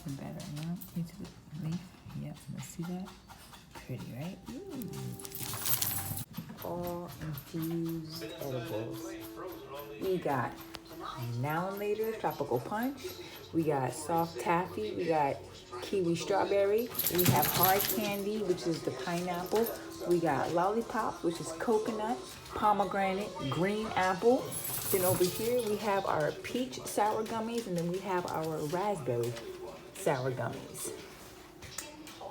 looking better, you know? Into the leaf. Yep, let's see that. Pretty, right? Ooh. All infused edibles. We got Now and Later Tropical Punch. We got soft taffy. We got kiwi strawberry. We have hard candy, which is the pineapple. We got lollipop, which is coconut, pomegranate, green apple. Then over here we have our peach sour gummies, and then we have our raspberry sour gummies.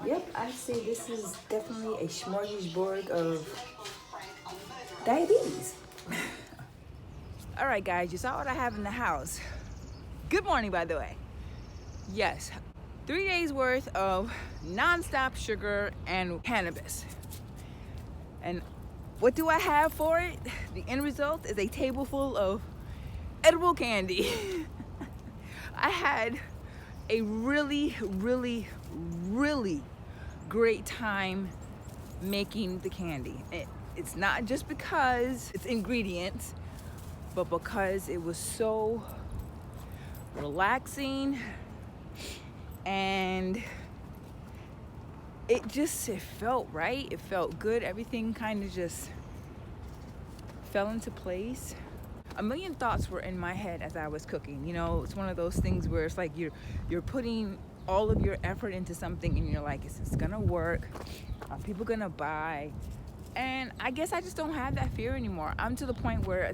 Yep, I'd say this is definitely a smorgasbord of diabetes. All right, guys, you saw what I have in the house. Good morning, by the way. Yes, 3 days worth of nonstop sugar and cannabis. And what do I have for it? The end result is a table full of edible candy. I had a really, really, really great time making the candy. It's not just because it's ingredients, but because it was so relaxing and it felt right. It felt good. Everything kind of just fell into place. A million thoughts were in my head as I was cooking. You know, it's one of those things where it's like you're putting all of your effort into something and you're like, is this gonna work? Are people gonna buy? And I guess I just don't have that fear anymore. I'm to the point where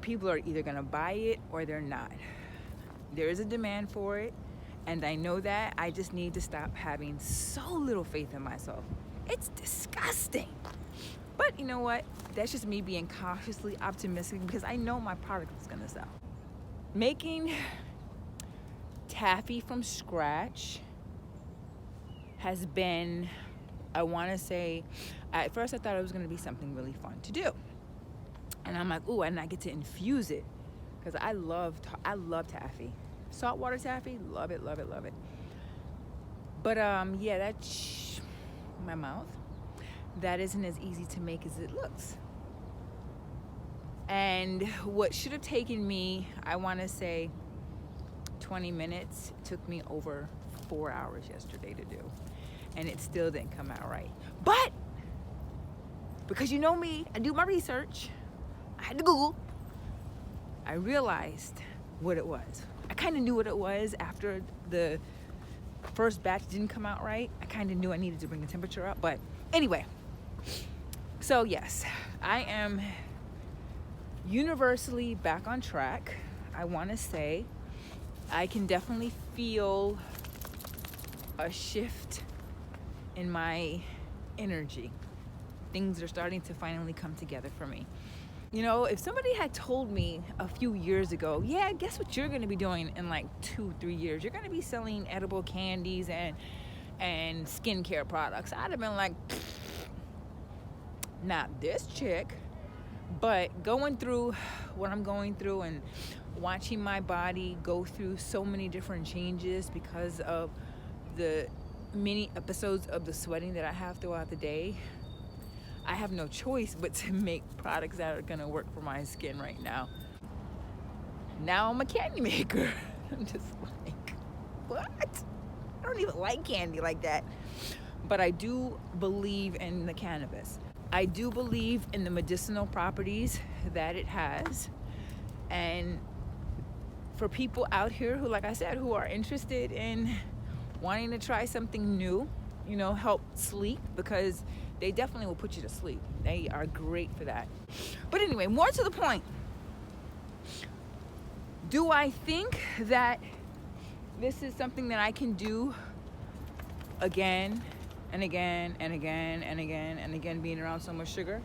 people are either gonna buy it or they're not. There is a demand for it, and I know that. I just need to stop having so little faith in myself. It's disgusting. But you know what? That's just me being cautiously optimistic because I know my product is gonna sell. Making taffy from scratch has been, I wanna say, at first I thought it was gonna be something really fun to do. And I'm like, ooh, and I get to infuse it because I love taffy. Saltwater taffy, love it, love it, love it. But yeah, that's my mouth. That isn't as easy to make as it looks. And what should have taken me, I want to say 20 minutes, took me over 4 hours yesterday to do. And it still didn't come out right. But because you know me, I do my research. I had to Google. I realized what it was. I kind of knew what it was after the first batch didn't come out right. I kind of knew I needed to bring the temperature up. But anyway, so yes, I am universally back on track. I want to say I can definitely feel a shift in my energy. Things are starting to finally come together for me. You know, if somebody had told me a few years ago, yeah, guess what you're going to be doing in like 2-3 years? You're going to be selling edible candies and skincare products. I'd have been like, not this chick. But going through what I'm going through and watching my body go through so many different changes because of the many episodes of the sweating that I have throughout the day, I have no choice but to make products that are gonna work for my skin right now. Now I'm a candy maker. I'm just like, what? I don't even like candy like that. But I do believe in the cannabis. I do believe in the medicinal properties that it has. And for people out here who, like I said, who are interested in wanting to try something new, you know, help sleep, because they definitely will put you to sleep. They are great for that. But anyway, more to the point. Do I think that this is something that I can do again and again and again and again and again, being around so much sugar?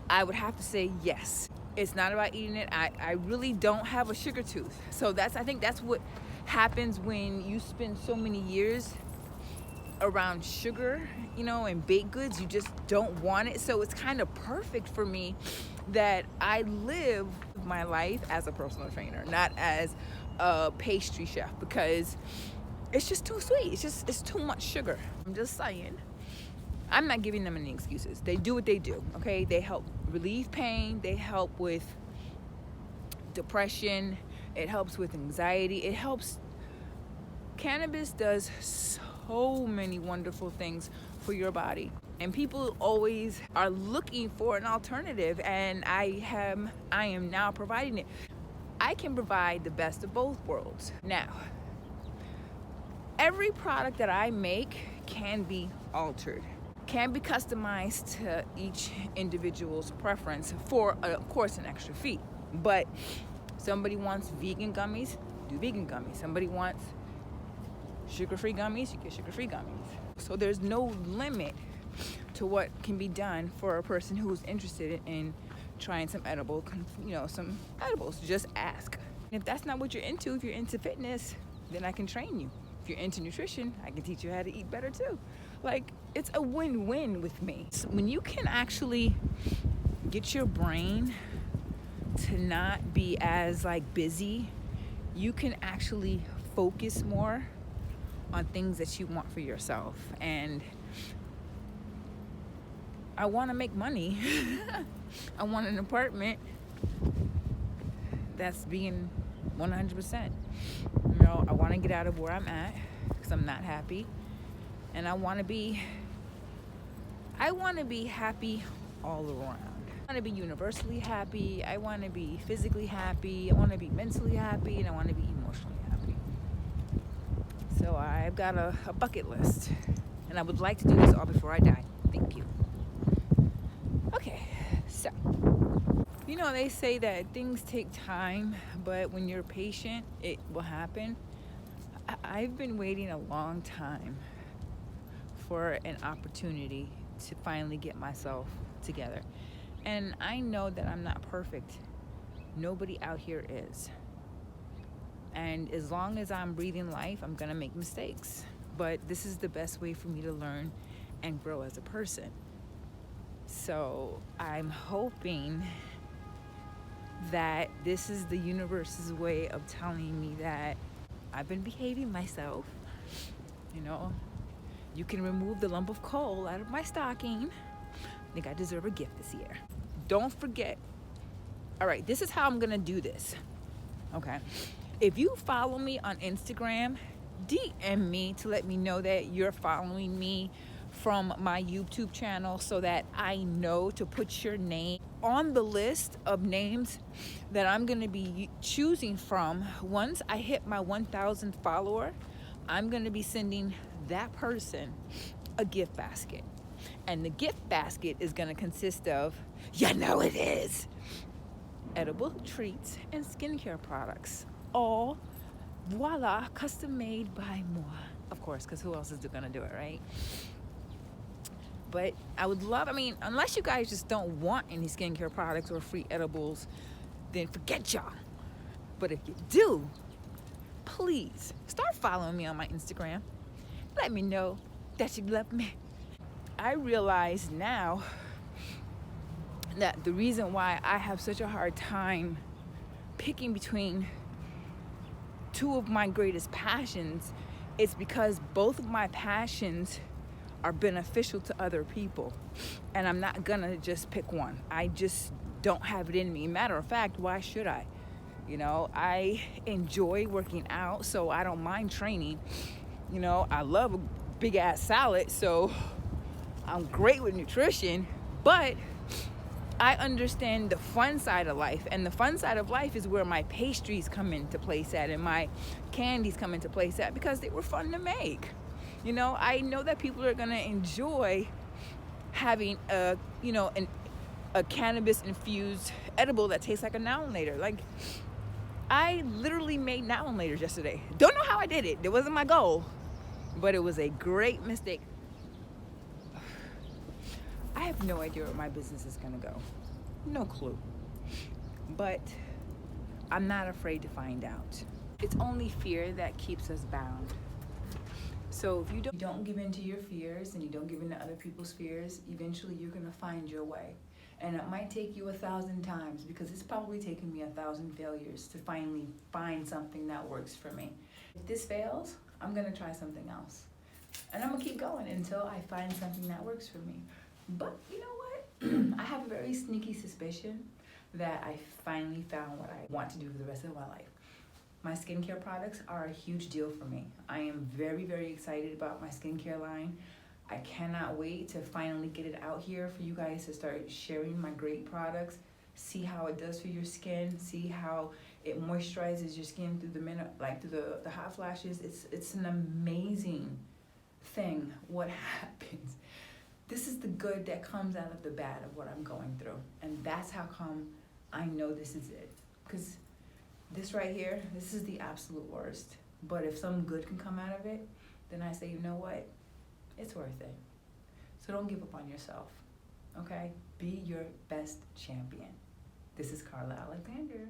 I would have to say yes. It's not about eating it. I really don't have a sugar tooth. So I think that's what happens when you spend so many years around sugar, you know, and baked goods. You just don't want it. So it's kind of perfect for me that I live my life as a personal trainer, not as a pastry chef, because it's just too sweet. It's too much sugar. I'm just saying. I'm not giving them any excuses. They do what they do, okay? They help relieve pain. They help with depression. It helps with anxiety. Cannabis does so many wonderful things for your body. And people always are looking for an alternative, and I am now providing it. I can provide the best of both worlds. Now, every product that I make can be altered, can be customized to each individual's preference for, of course, an extra fee. But somebody wants vegan gummies, do vegan gummies. Somebody wants sugar-free gummies, you get sugar-free gummies. So there's no limit to what can be done for a person who's interested in trying some edibles. Just ask. If that's not what you're into, if you're into fitness, then I can train you. If you're into nutrition, I can teach you how to eat better too. Like, it's a win-win with me. So when you can actually get your brain to not be as busy, you can actually focus more on things that you want for yourself. And I want to make money. I want an apartment that's being 100%. I want to get out of where I'm at because I'm not happy. And I want to be happy all around. I want to be universally happy. I want to be physically happy. I want to be mentally happy. And I want to be emotionally happy. So I've got a bucket list. And I would like to do this all before I die. Thank you. Okay, so, they say that things take time, but when you're patient, it will happen. I've been waiting a long time for an opportunity to finally get myself together. And I know that I'm not perfect. Nobody out here is. And as long as I'm breathing life, I'm gonna make mistakes. But this is the best way for me to learn and grow as a person. So I'm hoping that this is the universe's way of telling me that I've been behaving myself. You can remove the lump of coal out of my stocking. I think I deserve a gift this year. Don't forget. All right, this is how I'm gonna do this. Okay. If you follow me on Instagram, DM me to let me know that you're following me from my YouTube channel so that I know to put your name on the list of names that I'm going to be choosing from. Once I hit my 1,000 follower, I'm going to be sending that person a gift basket. And the gift basket is going to consist of, it is, edible treats and skincare products. All, voila, custom made by moi. Of course, because who else is going to do it, right? But I would love, unless you guys just don't want any skincare products or free edibles, then forget y'all. But if you do, please start following me on my Instagram. Let me know that you love me. I realize now that the reason why I have such a hard time picking between two of my greatest passions is because both of my passions are beneficial to other people, and I'm not gonna just pick one. I just don't have it in me. Matter of fact, why should I? I enjoy working out, so I don't mind training. I love a big ass salad, so I'm great with nutrition, but I understand the fun side of life, and the fun side of life is where my pastries come into place at and my candies come into place at, because they were fun to make. I know that people are gonna enjoy having a cannabis infused edible that tastes like a Now and Later. I literally made Now and Laters yesterday. Don't know how I did it. It wasn't my goal, but it was a great mistake. I have no idea where my business is gonna go. No clue. But I'm not afraid to find out. It's only fear that keeps us bound. So if you don't give in to your fears and you don't give in to other people's fears, eventually you're gonna find your way. And it might take you 1,000 times, because it's probably taken me 1,000 failures to finally find something that works for me. If this fails, I'm gonna try something else. And I'm gonna keep going until I find something that works for me. But you know what? I have a very sneaky suspicion that I finally found what I want to do for the rest of my life. my skincare products are a huge deal for me. I am very, very excited about my skincare line. I cannot wait to finally get it out here for you guys to start sharing my great products. See how it does for your skin. See how it moisturizes your skin through through the hot flashes. It's an amazing thing what happens. This is the good that comes out of the bad of what I'm going through. And that's how come I know this is it. Because this right here, this is the absolute worst. But if some good can come out of it, then I say, you know what? It's worth it. So don't give up on yourself, okay? Be your best champion. This is Carla Alexander.